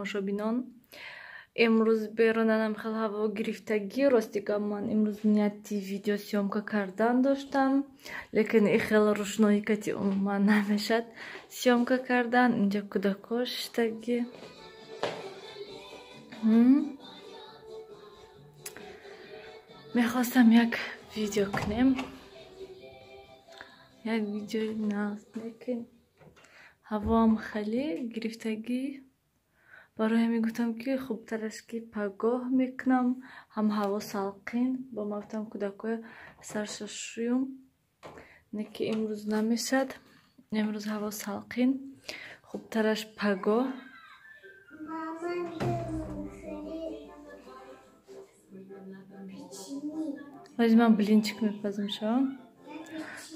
тамошобинон. Имрӯз беронанам хел ҳаво гирифтагӣ. Ростигам ман имрӯз нияти видео съёмка кардан доштам, лекин и хел рӯшноӣ кати умуман намешад съёмка кардан. Инҷа кӯдако шиштагӣ. Мехостам як видео кунем. Як видеои наст, лекин ҳавоам хеле гирифтагӣ. Барои ҳамин гуфтам ки хубтараш ки пагоҳ мекунам, ҳам ҳаво салқин. Ба ма гуфтам кӯдакоя саршашуюм, не ки имрӯз намешад. Имрӯз ҳаво салқин, хубтараш пагоҳ. Ҳозир ман блинчик мепазам шо.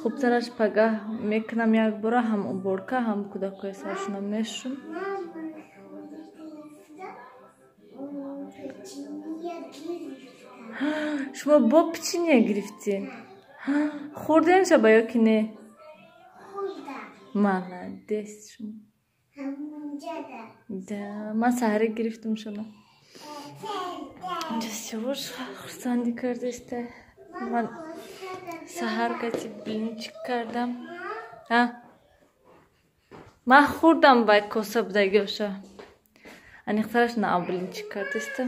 Хубтараш пагоҳ мекунам як бора, ҳам уборка, ҳам кӯдакоя саршуна мешум. шумо бо печенье гирифтин? Хӯрден шаба ёки не? Молодец шумо. Да, ман саҳарӣ гирифтам шумо. Ҷасёр хурсандӣ кардаиста. Ман саҳар гати блинчик кардам. Ман хӯрдам ба коса будагӣ оша. Аниқтараш на блинчик кардаиста.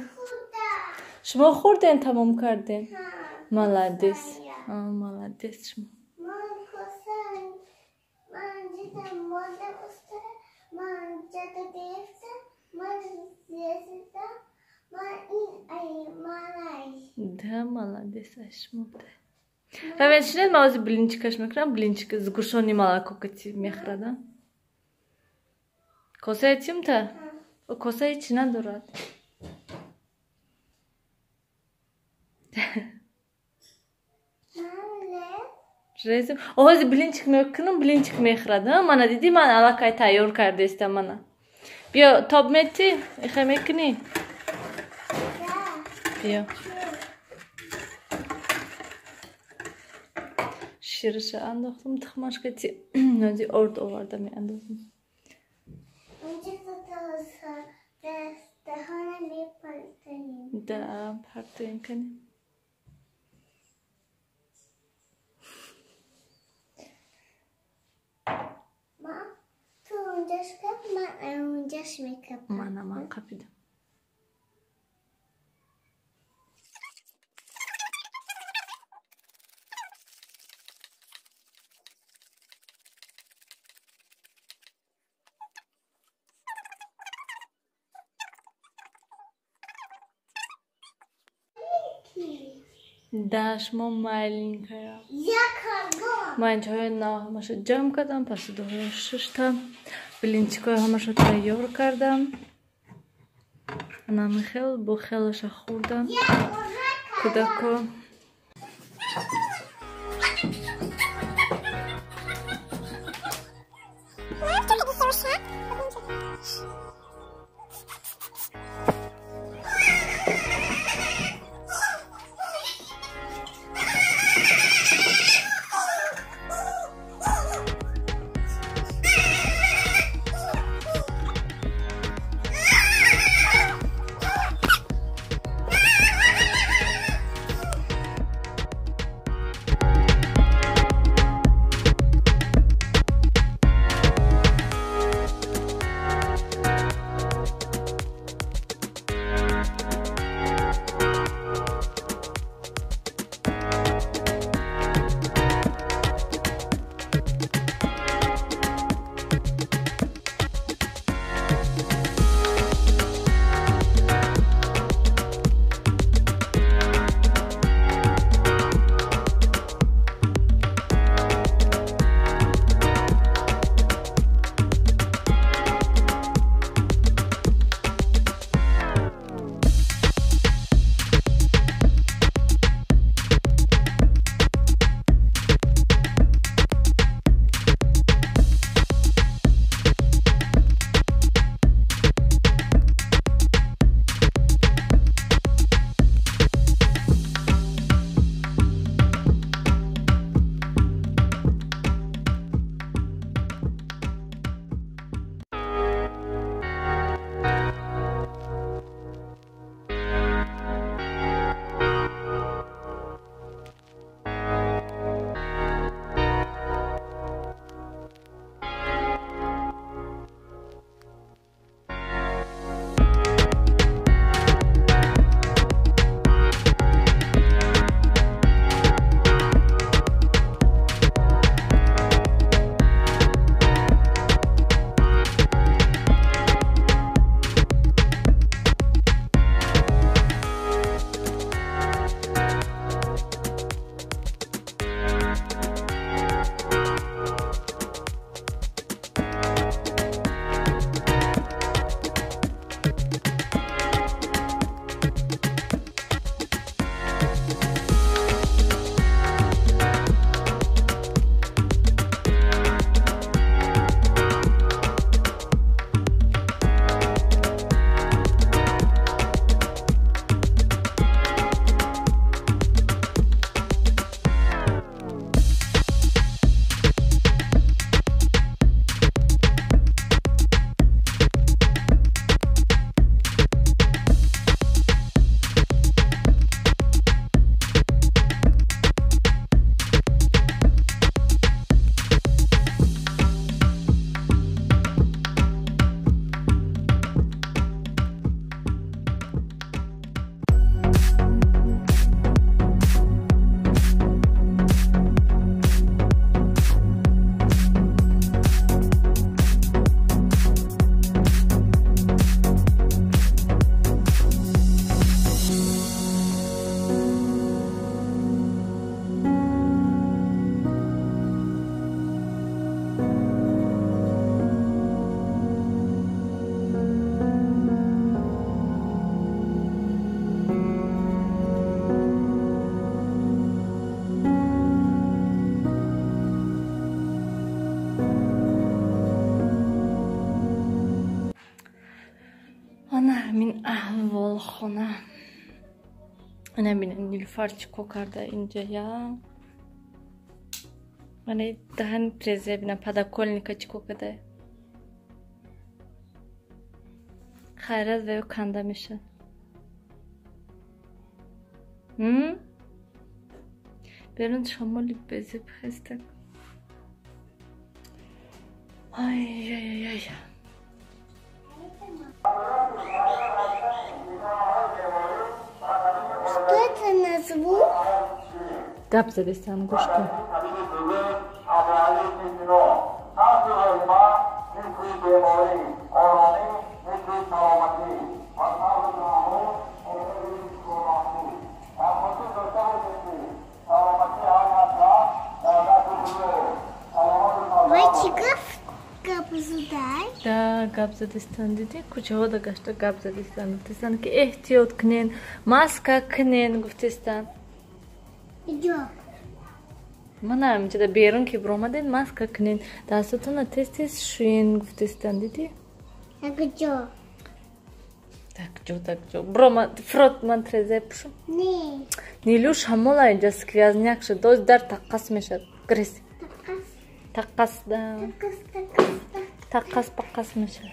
شما خوردین تمام کردین؟ молодец. молодец شما. Да, молодец شما. равеншинет ма ози блинчикаш мекунам, блинчик с гушони молоко кати мехӯрада. Косаи чимта? Косаи чи надорад? Ҳозир блинчик мекунам, блинчик мехӯрад. Мана дидӣ, ман аллакай тайёр кардаистам мана. Биё, тоб метӣ? Ихе мекунӣ? Биё. Шираша андохтам, тухмаш кати ҳозир орд оварда меандозам. Да, партоин канем. Ман қапидам. Да, шумо маленькая. Ман инҷоҳои нав ҳамаша ҷамъ кардам, посудаҳои шиштам, блинчикҳои ҳамаша тайёр кардам. Анами хел бо хелаша хӯрдам. Кӯдако همین احوالخانه. نبینید نیلوفر چیکو کرده اینجا یا من دهن پریزه بینم پدکولنیکا چیکو کرده خیرت و کنده میشه. برون شمالی بزی بخسته. Ay. Что это на звук? Gap zadesem goştu. Мальчиков Gabzadar. Da Gabzadistan dedi. Kuçava da kaçtı Gabzadistan. Guftistan ki ihtiyat kinen, maska kinen Guftistan. Идем. Mana amca da berun ki broma den maska kinen. Da sotuna test şuyen Guftistan dedi. Я хочу. Так. Брома фрот мантрeze пшу. Не. Нилуш хамола инжа сквязняк ше доз дар таққас мешад. Грис. Таққас да. Таққас паққас мешад.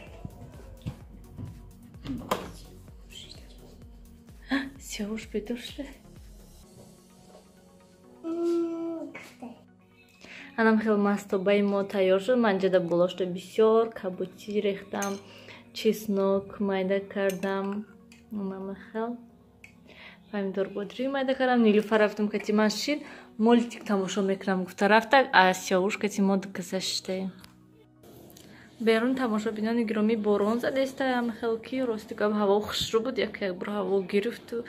Сеуш бедурште. Анам хел масто баймо тайёр шуд. Ман ҷада булошта бисёр кабутӣ рехтам. Чеснок майда кардам. Мама хел. Помидор бодри майда кардам. Нилуфар рафтам кати ман шир мультик тамошо мекунам. Гуфта рафта а сиёвуш кати мо дикасаште. Берун тамошо бинони гироми борон задеста ам хел ки рости гап ҳаво хушрӯ буд як бор ҳаво гирифту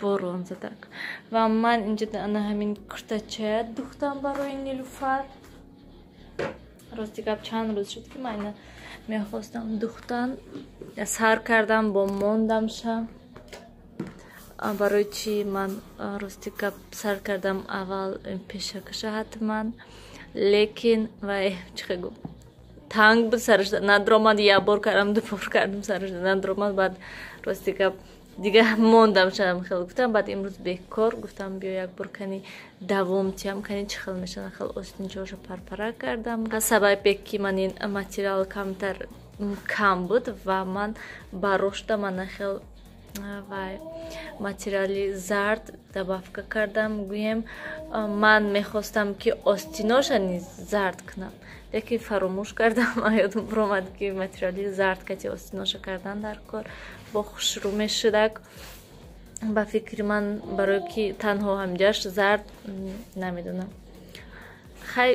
борон задак. Ва ман инҷа ана ҳамин куртачая духтам барои Нилуфар. Рости гап чанд рӯз шуд ки ман мехостам духтан. Сар кардам бо мондамша. Барои чи ман рости гап сар кардам аввал пешакаша ҳатман. Лекин вай чихе гуфт танг буд сараш надромад як бор кардам ду бор кардам сараш надромад баъд рости гап дига мондам шадам хел гуфтам баъд имрӯз бекор гуфтам биё як бор кани давом тиям кани чӣ хел мешавад хел остинҷоша парпара кардам сабабе ки ман ин материал камтар кам буд ва ман бароштам ана хел вай материали зард добавка кардам гӯем ман мехостам ки остиноша низ зард кунам лекин фаромӯш кардам ёдам биромад ки материали зард кати остиноша кардан дар кор бо хушрӯ мешудак ба фикри ман барое ки танҳо ҳамҷаш зард намедонам хай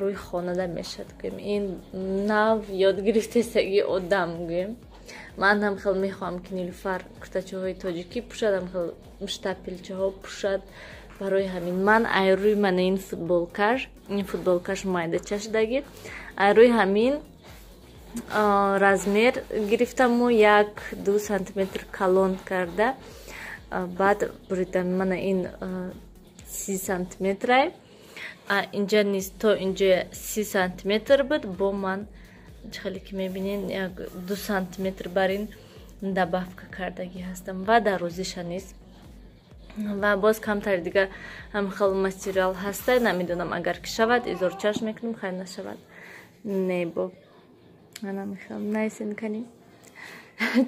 рӯи хонада мешад гӯем ин нав ёдгирифтесаги одам гӯем ман ҳам хел мехоҳам ки Нилуфар куртачаҳои тоҷикӣ пӯшад ҳам хел муштапилчаҳо пӯшад барои ҳамин ман айрӯи мана ин футболкаш майдача шудагӣ айрӯи ҳамин размер гирифтаму 1-2 сантиметр калон карда баъд буридам мана ин 30 сантиметрай инҷа низ то инҷа 30 сантиметр буд бо ман чихеле ки мебинен 2 сантиметр бар ин добавка кардагӣ ҳастам ва дарозиша низ ва боз камтар дига ҳам хел материал ҳаста намедонам агар ки шавад изорчаш мекунам хай нашавад небо анамихел найсен каним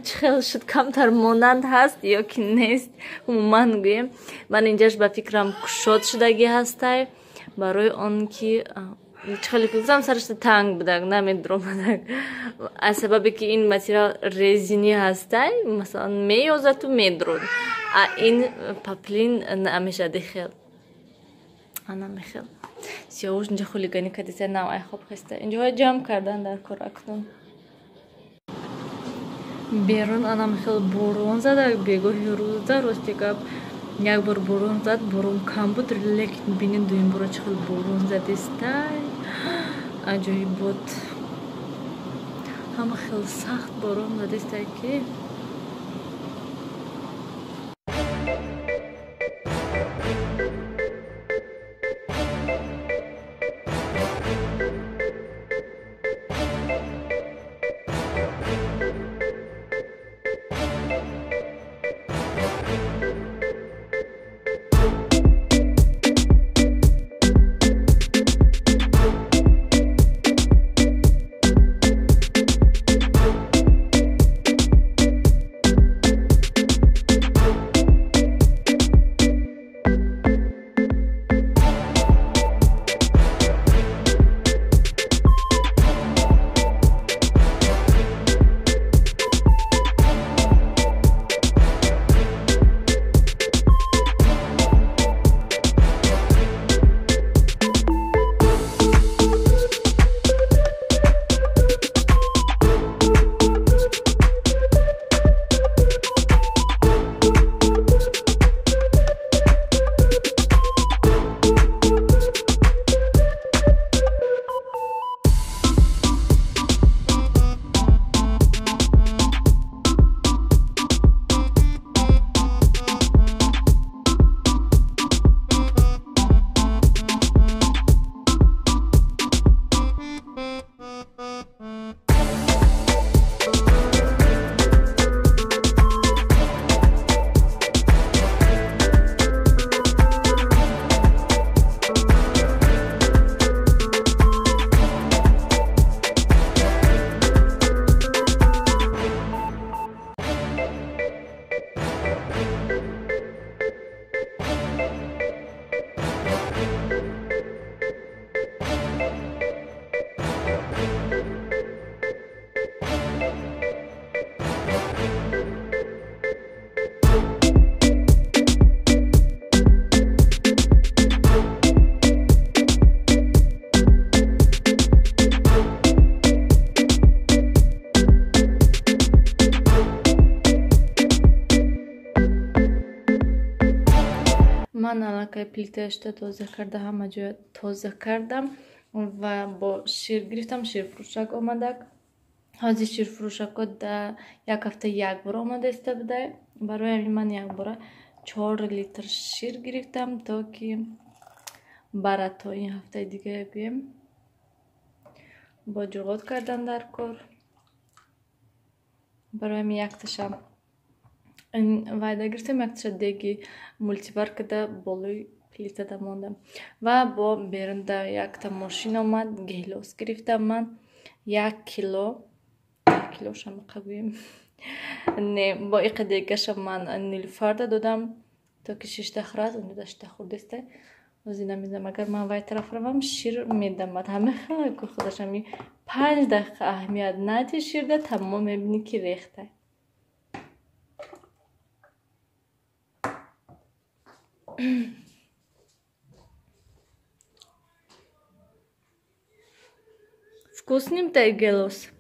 чӣ хел шуд камтар монанд ҳаст ё ки нест умуман гӯем ман инҷаш ба фикрам кушод шудагӣ ҳастай барои он ки чӣ хеле гуфтам сарашта танг будак намедромадак аз сабабе ки ин материал резини ҳастай масалан меёзату медрод а ин паплин намешади хел анамехел сиёвуш инҷа хулигани кадиса навай хоб хеста инҷоҳо ҷамъ кардан дар кор акнун берун анамехел борон зада бегоҳи рӯзда рости гап як бор борон зад борон кам буд лекин бинед дуюм бора чӣ хел борон задистай аҷоиб буд ҳама хел сахт борон задистай ки من الان پلیتش تازه کرده همه جای تازه کردم و با شیر گرفتم. شیر فروشک آمده. حاضر شیر فروشک یک هفته یک بار آمده است بده. برای همین من یک بار 4 لیتر شیر گرفتم تا که برای تا این هفته دیگه بیم. با جغاد کردم در کار. برای همین یک تشم وعده گرفتم، یک تشم دیگی مولتی بار کده بالوی پلیت ده ماندم و با برنده یک تا ماشین آمد. گیلوس گرفتم من 1 کیلو شم قبیم نه با ایق دیگه شم من نیلوفر دادم تا که 6 دخرات اون داشته خورده است و زینه میدم. اگر من وای طرف روم شیر میدم همه خیلی که خودش همی 5 دقیقه اهمیت ندی شیر ده تمام میبینی که ریخته. Вкусным тай гелос.